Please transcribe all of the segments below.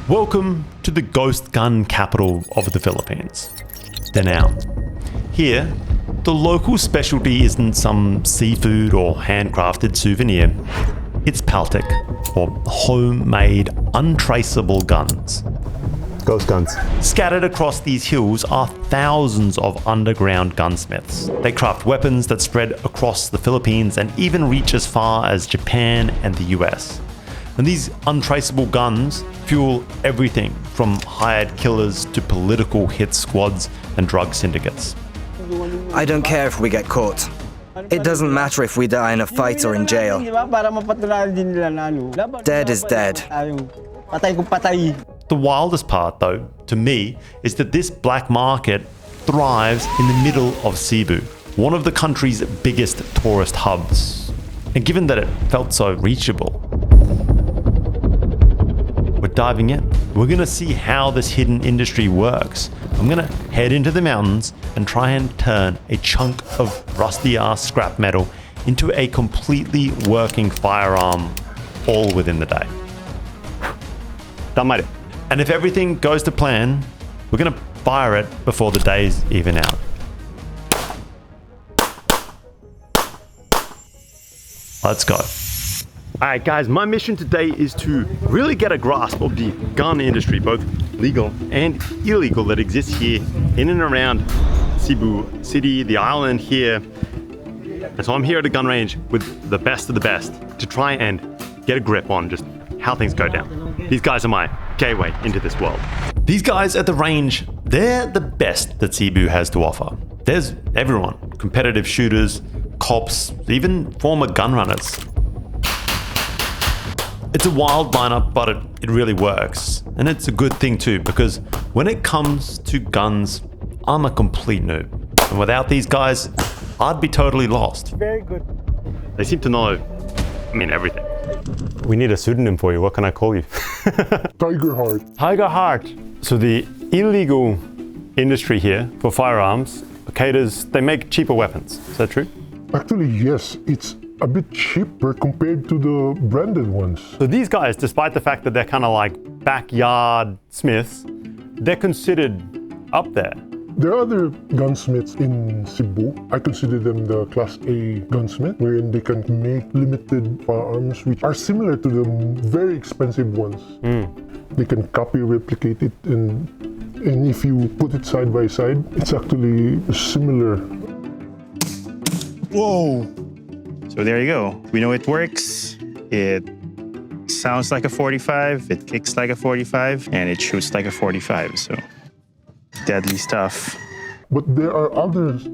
Welcome to the ghost gun capital of the Philippines, Danao. Here, the local specialty isn't some seafood or handcrafted souvenir. It's Paltic, or homemade, untraceable guns. Ghost guns. Scattered across these hills are thousands of underground gunsmiths. They craft weapons that spread across the Philippines and even reach as far as Japan and the US. And these untraceable guns fuel everything from hired killers to political hit squads and drug syndicates. I don't care if we get caught. It doesn't matter if we die in a fight or in jail. Dead is dead. The wildest part, though, to me, is that this black market thrives in the middle of Cebu, one of the country's biggest tourist hubs. And given that it felt so reachable, we're diving in. We're gonna see how this hidden industry works. I'm gonna head into the mountains and try and turn a chunk of rusty ass scrap metal into a completely working firearm, all within the day. And if everything goes to plan, we're gonna fire it before the day's even out. Let's go. Alright guys, my mission today is to really get a grasp of the gun industry, both legal and illegal, that exists here in and around Cebu city, the island here. And so I'm here at a gun range with the best of the best to try and get a grip on just how things go down. These guys are my gateway into this world. These guys at the range, they're the best that Cebu has to offer. There's everyone, competitive shooters, cops, even former gun runners. It's a wild lineup, but it really works. And it's a good thing too, because when it comes to guns, I'm a complete noob. And without these guys, I'd be totally lost. Very good. They seem to know, everything. We need a pseudonym for you. What can I call you? Tiger Heart. Tiger Heart. So the illegal industry here for firearms caters, they make cheaper weapons. Is that true? Actually, yes. It's a bit cheaper compared to the branded ones. So these guys, despite the fact that they're kind of like backyard smiths, they're considered up there. There are other gunsmiths in Cebu. I consider them the Class A gunsmith, wherein they can make limited firearms which are similar to the very expensive ones. They can copy, replicate it, and if you put it side by side, it's actually similar. Whoa! So there you go. We know it works. It sounds like a 45, it kicks like a 45, and it shoots like a 45. So deadly stuff. But there are others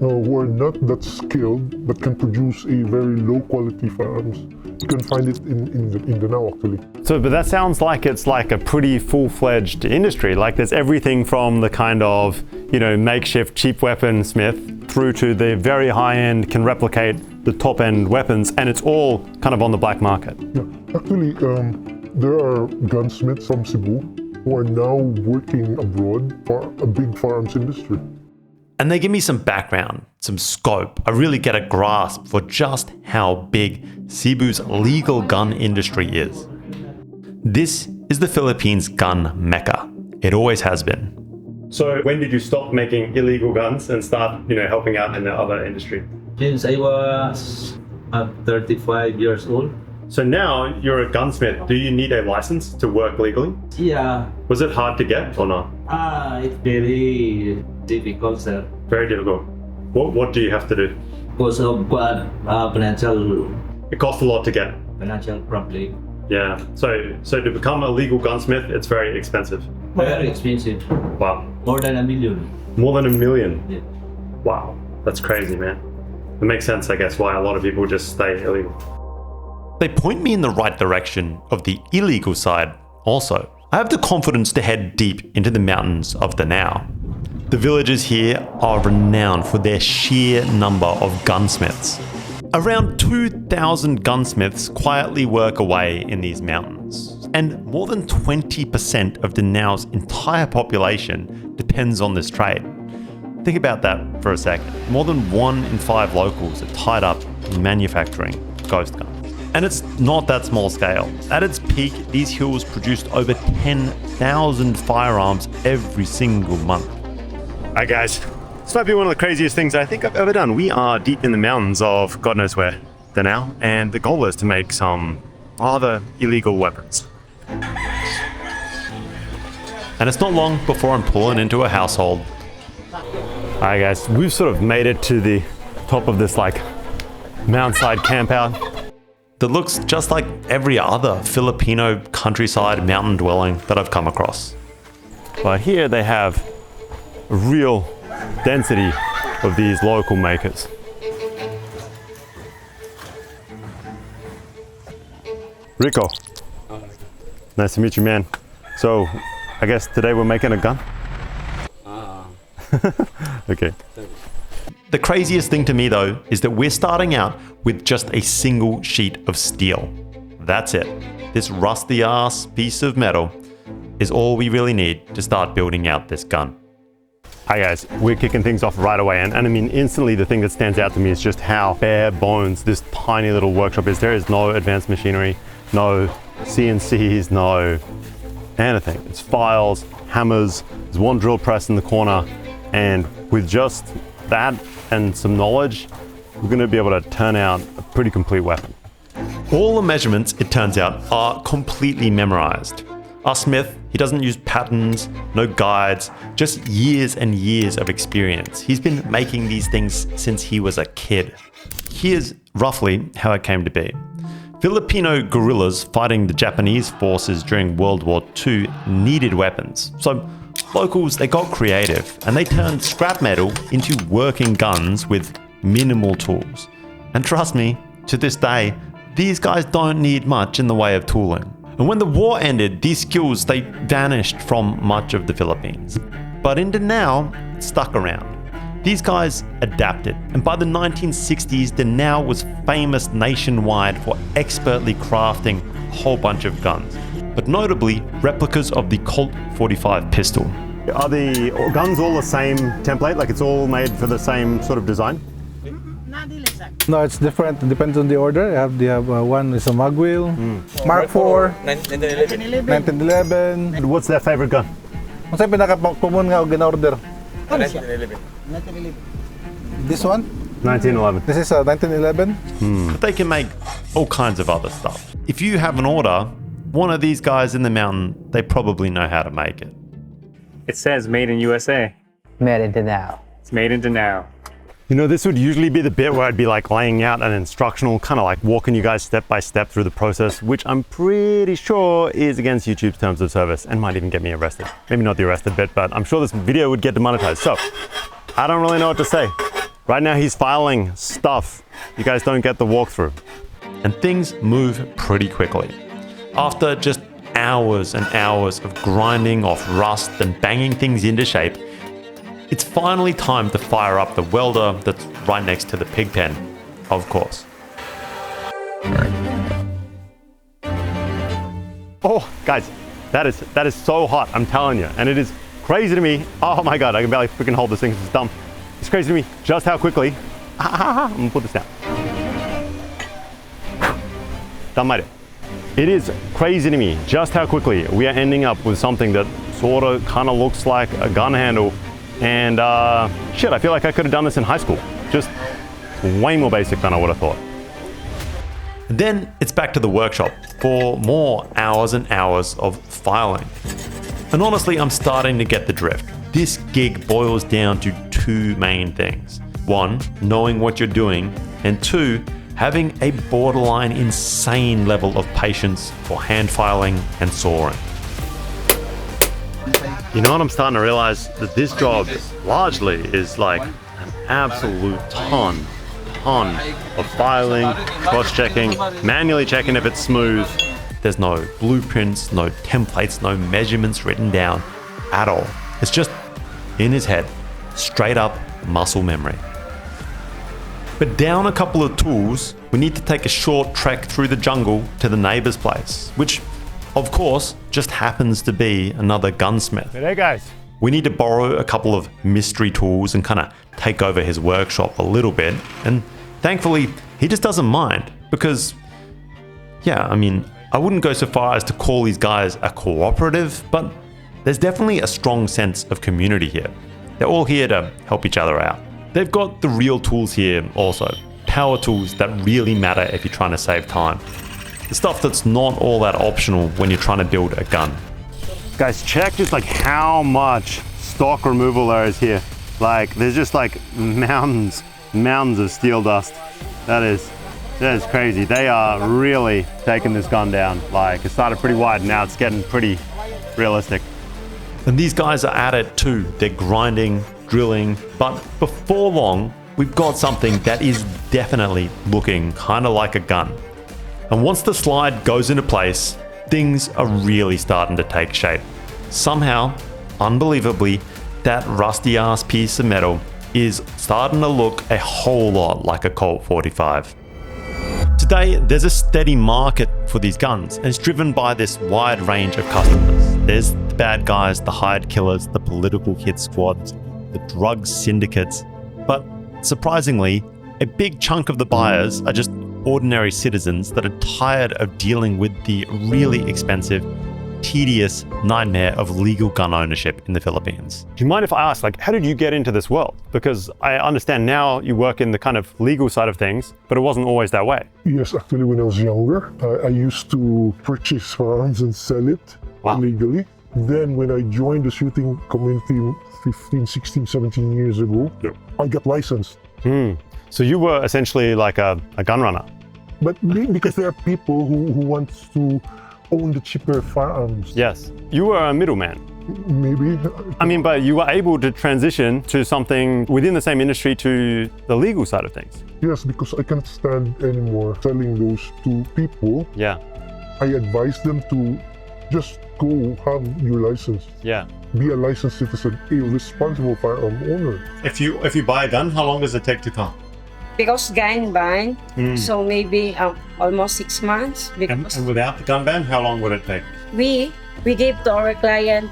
who are not that skilled but can produce a very low quality firearms. You can find it in Danao actually. So, but that sounds like it's like a pretty full-fledged industry. Like there's everything from the kind of, makeshift cheap weapon smith through to the very high-end can replicate the top-end weapons, and it's all kind of on the black market. Yeah, actually, there are gunsmiths from Cebu who are now working abroad for a big firearms industry. And they give me some background, some scope. I really get a grasp for just how big Cebu's legal gun industry is. This is the Philippines' gun mecca. It always has been. So when did you stop making illegal guns and start, helping out in the other industry? Since I was 35 years old. So now you're a gunsmith. Do you need a license to work legally? Yeah. Was it hard to get or not? It's very difficult, sir. Very difficult. What do you have to do? Because of financial It costs a lot to get. problem. Yeah. So to become a legal gunsmith, it's very expensive. Very expensive. Wow. More than $1 million. More than $1 million? Yeah. Wow. That's crazy, man. It makes sense, I guess, why a lot of people just stay illegal. They point me in the right direction of the illegal side also. I have the confidence to head deep into the mountains of Danao. The villagers here are renowned for their sheer number of gunsmiths. Around 2,000 gunsmiths quietly work away in these mountains, and more than 20% of Danao's entire population depends on this trade. Think about that for a second. More than 1 in 5 locals are tied up in manufacturing ghost guns. And it's not that small scale. At its peak, these hills produced over 10,000 firearms every single month. Alright guys, this might be one of the craziest things I think I've ever done. We are deep in the mountains of God knows where, Danao, and the goal is to make some rather illegal weapons. And it's not long before I'm pulling into a household. Alright guys, we've sort of made it to the top of this like mountainside camp out that looks just like every other Filipino countryside mountain dwelling that I've come across. But here they have a real density of these local makers. Rico, nice to meet you, man. So, I guess today we're making a gun? Okay. The craziest thing to me though is that we're starting out with just a single sheet of steel. That's it. This rusty ass piece of metal is all we really need to start building out this gun. Hi guys, we're kicking things off right away, and I mean instantly the thing that stands out to me is just how bare bones this tiny little workshop is. There is no advanced machinery, no CNCs, no anything. It's files, hammers, there's one drill press in the corner, and with just that and some knowledge, we're going to be able to turn out a pretty complete weapon. All the measurements, it turns out, are completely memorized. Our smith, he doesn't use patterns, no guides, just years and years of experience. He's been making these things since he was a kid. Here's roughly how it came to be. Filipino guerrillas fighting the Japanese forces during World War II needed weapons. So locals, they got creative and they turned scrap metal into working guns with minimal tools. And trust me, to this day, these guys don't need much in the way of tooling. And when the war ended, these skills, they vanished from much of the Philippines. But in Danao, it stuck around. These guys adapted, and by the 1960s, Danao was famous nationwide for expertly crafting a whole bunch of guns, but notably replicas of the Colt 45 pistol. Are the guns all the same template? Like it's all made for the same sort of design? No, it's different. It depends on the order. They have one is a Magwheel, Mark IV, 1911. And what's their favorite gun? Ano yung pinaka-common nga o gina-order? 1911. This one? 1911. This is 1911. But they can make all kinds of other stuff. If you have an order, one of these guys in the mountain, they probably know how to make it. It says made in USA. Made in Danao. It's made in Danao. You know, this would usually be the bit where I'd be like laying out an instructional, kind of like walking you guys step by step through the process, which I'm pretty sure is against YouTube's terms of service and might even get me arrested. Maybe not the arrested bit, but I'm sure this video would get demonetized. So I don't really know what to say. Right now he's filing stuff. You guys don't get the walkthrough. And things move pretty quickly. After just hours and hours of grinding off rust and banging things into shape, it's finally time to fire up the welder that's right next to the pig pen, of course. Oh, guys, that is so hot, I'm telling you. And it is crazy to me. Oh my God, I can barely freaking hold this thing, it's dumb. It's crazy to me just how quickly, I'm gonna put this down. Done my day. It is crazy to me just how quickly we are ending up with something that sort of kind of looks like a gun handle. And shit, I feel like I could have done this in high school. Just way more basic than I would have thought. Then it's back to the workshop for more hours and hours of filing. And honestly, I'm starting to get the drift. This gig boils down to two main things. One, knowing what you're doing, and two, having a borderline insane level of patience for hand filing and sawing. You know what I'm starting to realize? That this job largely is like an absolute ton of filing, cross-checking, manually checking if it's smooth. There's no blueprints, no templates, no measurements written down at all. It's just in his head, straight up muscle memory. But down a couple of tools, we need to take a short trek through the jungle to the neighbor's place, which of course just happens to be another gunsmith. Hey guys. We need to borrow a couple of mystery tools and kind of take over his workshop a little bit. And thankfully, he just doesn't mind because Yeah, I mean, I wouldn't go so far as to call these guys a cooperative, but there's definitely a strong sense of community here. They're all here to help each other out. They've got the real tools here also. Power tools that really matter if you're trying to save time. The stuff that's not all that optional when you're trying to build a gun. Guys, check just like how much stock removal there is here. Like, there's just like mountains of steel dust. That is crazy. They are really taking this gun down. Like, it started pretty wide, now it's getting pretty realistic. And these guys are at it too. They're grinding, drilling, but before long, we've got something that is definitely looking kind of like a gun. And once the slide goes into place, things are really starting to take shape. Somehow, unbelievably, that rusty ass piece of metal is starting to look a whole lot like a Colt 45. Today, there's a steady market for these guns, and it's driven by this wide range of customers. There's the bad guys, the hired killers, the political hit squads, the drug syndicates, but surprisingly, a big chunk of the buyers are just ordinary citizens that are tired of dealing with the really expensive, tedious nightmare of legal gun ownership in the Philippines. Do you mind if I ask, like, how did you get into this world? Because I understand now you work in the kind of legal side of things, but it wasn't always that way. Yes, actually, when I was younger, I used to purchase firearms and sell it illegally. Then when I joined the shooting community 15, 16, 17 years ago, I got licensed. So you were essentially like a gun runner. But because there are people who want to own the cheaper firearms. Yes. You were a middleman. Maybe. I mean, but you were able to transition to something within the same industry to the legal side of things. Yes, because I can't stand anymore selling those to people. Yeah. I advise them to just go have your license. Yeah. Be a licensed citizen, a responsible firearm owner. If you buy a gun, how long does it take to come? Because gun ban, so maybe almost 6 months. Because And without the gun ban, how long would it take? we give to our client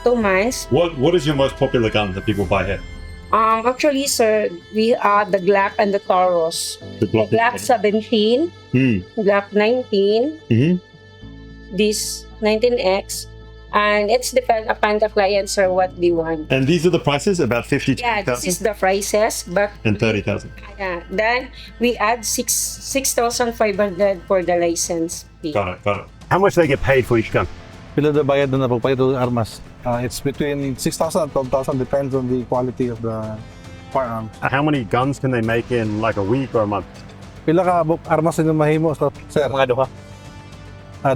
2 months. What is your most popular gun that people buy here? Actually, sir, we are the Glock and the Taurus. The Glock 17, Glock 19, this 19X, and it's depend upon the client, sir, what they want. And these are the prices, about 50,000? Yeah, this is the prices, but And 30,000. then we add 6,500 for the license fee. Got it. How much do they get paid for each gun? Pila the bayad na napapayad to armas. It's between 6,000 and 12,000, depends on the quality of the firearm. How many guns can they make in like a week or a month? Pila ka armas na mahimo, sir? Mga duha.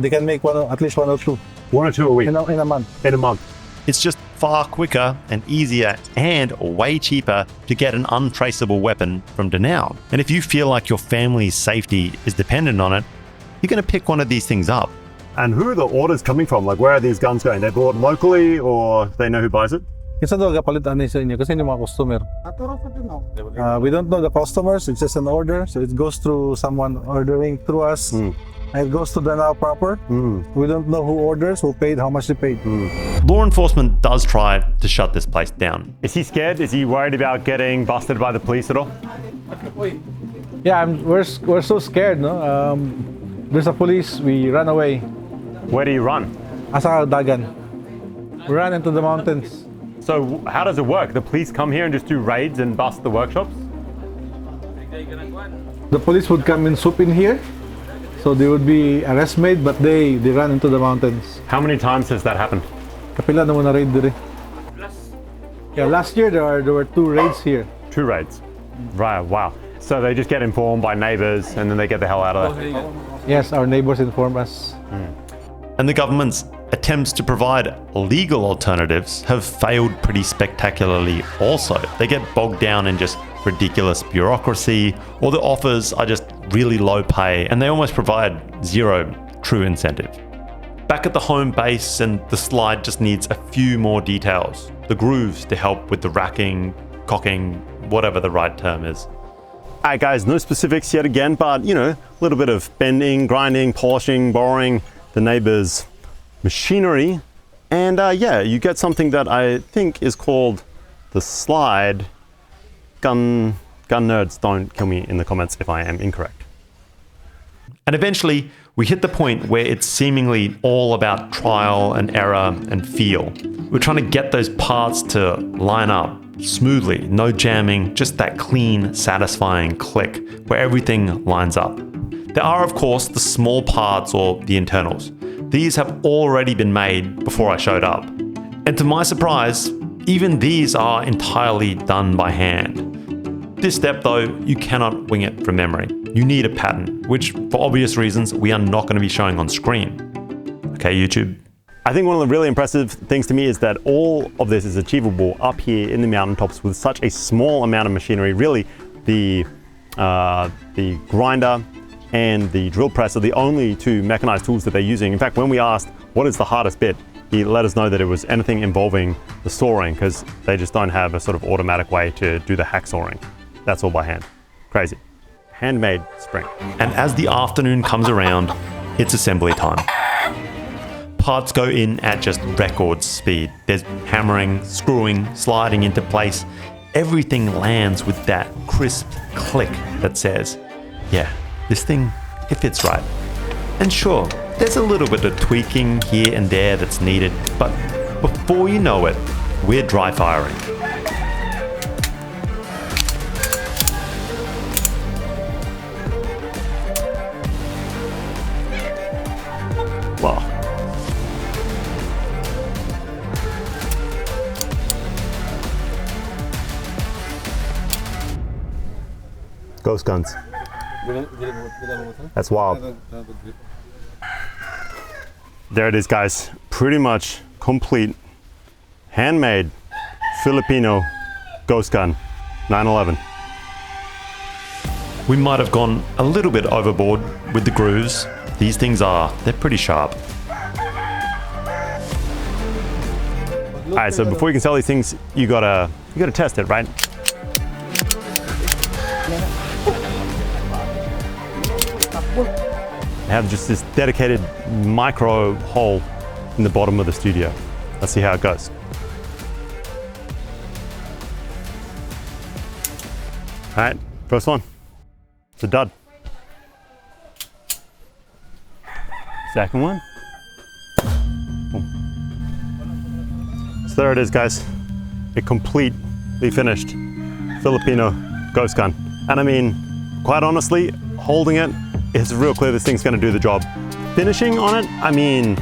They can make at least 1 or 2 1 or 2 a week? in a month. In a month. It's just far quicker and easier and way cheaper to get an untraceable weapon from Danao. And if you feel like your family's safety is dependent on it, you're going to pick one of these things up. And who are the orders coming from? Like, where are these guns going? They're bought locally, or they know who buys it? Kinsa daw kapalit ani sa inyo kasi yung mga customer. We don't know the customers, it's just an order, so it goes through someone ordering through us. And it goes to Danao proper. We don't know who orders, who paid, how much they paid. Law enforcement does try to shut this place down. Is he scared? Is he worried about getting busted by the police at all? Yeah, we're so scared, no? There's a police, we run away. Where do you run? Asa dagan. We run into the mountains. So how does it work? The police come here and just do raids and bust the workshops? The police would come and swoop in here, so they would be arrest made, but they run into the mountains. How many times has that happened? Kapila na mo na raid dire. Yeah, last year there were 2 raids here. 2 raids. Right, wow. So they just get informed by neighbors and then they get the hell out of there. Yes, our neighbors inform us. And the government's attempts to provide legal alternatives have failed pretty spectacularly also. They get bogged down in just ridiculous bureaucracy, or the offers are just really low pay, and they almost provide zero true incentive. Back at the home base, and the slide just needs a few more details. The grooves to help with the racking, cocking, whatever the right term is. Alright guys, no specifics yet again, but you know, a little bit of bending, grinding, polishing, borrowing the neighbor's machinery. And yeah, you get something that I think is called the slide. Gun nerds, don't kill me in the comments if I am incorrect. And eventually, We hit the point where it's seemingly all about trial and error and feel. We're trying to get those parts to line up smoothly, no jamming, just that clean, satisfying click where everything lines up. There are, of course, the small parts or the internals. These have already been made before I showed up. And to my surprise, even these are entirely done by hand. This step though, you cannot wing it from memory. You need a pattern, which for obvious reasons, we are not going to be showing on screen. Okay, YouTube? I think one of the really impressive things to me is that all of this is achievable up here in the mountaintops with such a small amount of machinery. Really, the grinder and the drill press are the only two mechanized tools that they're using. In fact, when we asked what is the hardest bit, he let us know that it was anything involving the sawing, because they just don't have a sort of automatic way to do the hacksawing. That's all by hand. Crazy. Handmade spring. And as the afternoon comes around, it's assembly time. Parts go in at just record speed. There's hammering, screwing, sliding into place. Everything lands with that crisp click that says, yeah, this thing, it fits right. And sure, there's a little bit of tweaking here and there that's needed, but before you know it, we're dry firing. Wow. Ghost guns. That's wild. There it is, guys. Pretty much complete, handmade Filipino ghost gun, 911. We might have gone a little bit overboard with the grooves. These things they're pretty sharp. All right, so before you can sell these things, you gotta test it, right? I have just this dedicated micro hole in the bottom of the studio. Let's see how it goes. All right, first one. It's a dud. Second one. Boom. So there it is, guys. A completely finished Filipino ghost gun. And I mean, quite honestly, holding it, it's real clear this thing's gonna do the job. Finishing on it, I mean,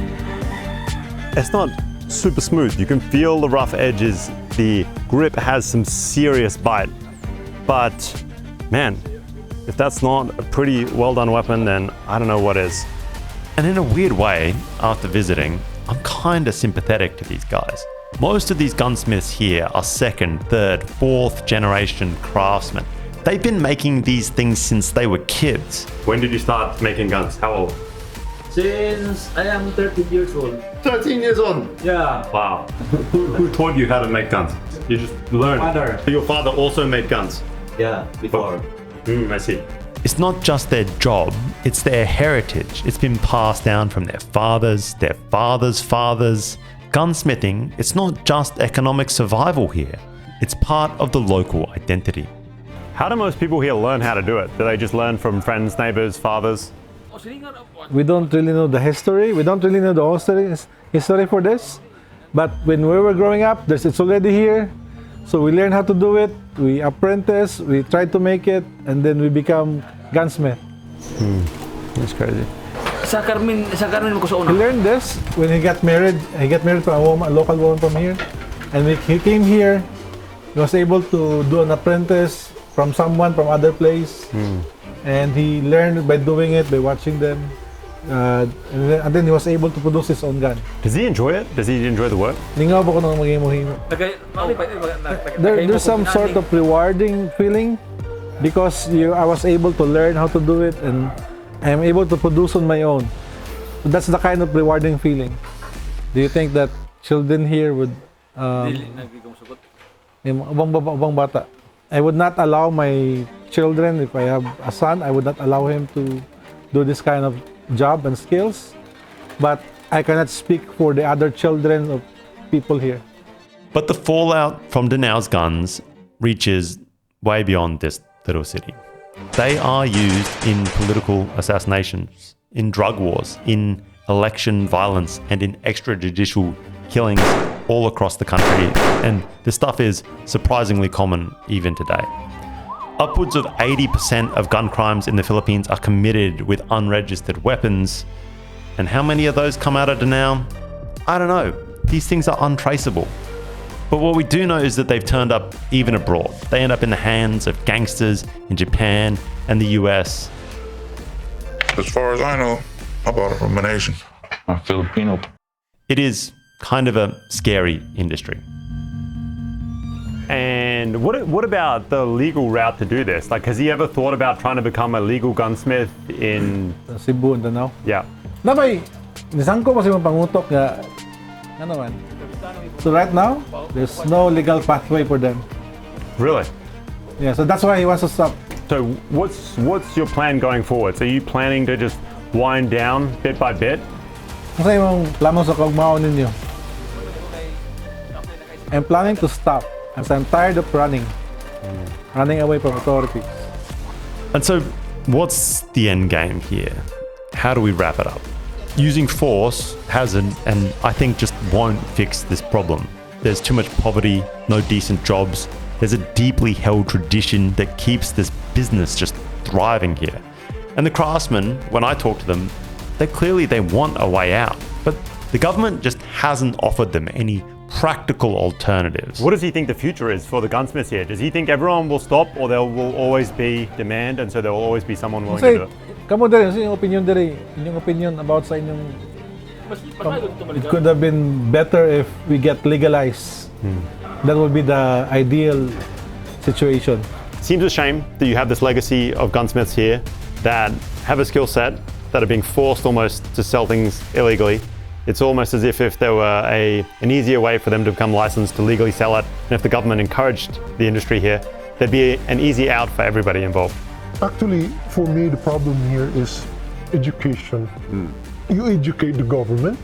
it's not super smooth. You can feel the rough edges. The grip has some serious bite. But man, if that's not a pretty well done weapon, then I don't know what is. And in a weird way, after visiting, I'm kinda sympathetic to these guys. Most of these gunsmiths here are second, third, fourth generation craftsmen. They've been making these things since they were kids. When did you start making guns? How old? Since I am 13 years old. 13 years old? Yeah. Wow. Who taught you how to make guns? You just learned? Father. Your father also made guns? Yeah, before. I see. It's not just their job, it's their heritage. It's been passed down from their fathers' fathers. Gunsmithing, it's not just economic survival here. It's part of the local identity. How do most people here learn how to do it? Do they just learn from friends, neighbors, fathers? We don't really know the history. We don't really know the whole history for this. But when we were growing up, it's already here. So we learn how to do it. We apprentice, we try to make it, and then we become gunsmith. That's crazy. He learned this when he got married. He got married to a local woman from here. And when he came here, he was able to do an apprentice from someone from other place. And he learned by doing it, by watching them. And then he was able to produce his own gun. Does he enjoy it? Does he enjoy the work? There's some sort of rewarding feeling because I was able to learn how to do it and I'm able to produce on my own. That's the kind of rewarding feeling. Do you think that children here would I would not allow my children, if I have a son, I would not allow him to do this kind of job and skills, but I cannot speak for the other children of people here. But the fallout from Danao's guns reaches way beyond this little city. They are used in political assassinations, in drug wars, in election violence, and in extrajudicial killings all across the country. And this stuff is surprisingly common even today. Upwards of 80% of gun crimes in the Philippines are committed with unregistered weapons. And how many of those come out of Danao? I don't know. These things are untraceable. But what we do know is that they've turned up even abroad. They end up in the hands of gangsters in Japan and the US. As far as I know, I bought it from an Asian. A Filipino. It is kind of a scary industry. And what about the legal route to do this? Like, has he ever thought about trying to become a legal gunsmith in Cebu and Danao. Yeah. Nabay, nisangko pa si mga pangutok nga, ano man. So right now, there's no legal pathway for them. Really? Yeah, so that's why he wants to stop. So what's your plan going forward? So are you planning to just wind down bit by bit? Ano sa imong plano sa kaugmaon ninyo? I'm planning to stop as I'm tired of running away from authorities. And so what's the end game here? How do we wrap it up? Using force hasn't, and I think just won't fix this problem. There's too much poverty, no decent jobs. There's a deeply held tradition that keeps this business just thriving here. And the craftsmen, when I talk to them, they want a way out, but the government just hasn't offered them any practical alternatives. What does he think the future is for the gunsmiths here? Does he think everyone will stop, or there will always be demand, and so there will always be someone willing to do it? Kamo dere, sa inyong opinion dere, inyong opinion about sa inyong it could have been better if we get legalized. That would be the ideal situation. Seems a shame that you have this legacy of gunsmiths here that have a skill set, that are being forced almost to sell things illegally. It's almost as if there were an easier way for them to become licensed to legally sell it, and if the government encouraged the industry here, there'd be an easy out for everybody involved. Actually, for me, the problem here is education. You educate the government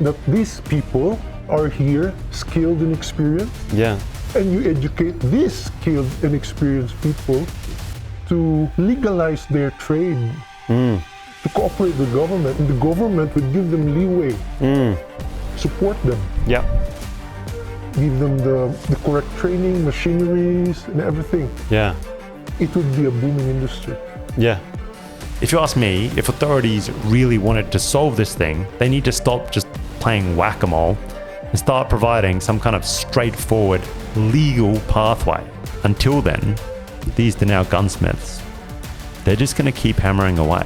that these people are here skilled and experienced. Yeah. And you educate these skilled and experienced people to legalize their trade, to cooperate with the government, and the government would give them leeway, support them, Yeah. give them the correct training, machineries, and everything. Yeah. It would be a booming industry. Yeah. If you ask me, if authorities really wanted to solve this thing, they need to stop just playing whack-a-mole and start providing some kind of straightforward legal pathway. Until then, these Danao gunsmiths, they're just going to keep hammering away.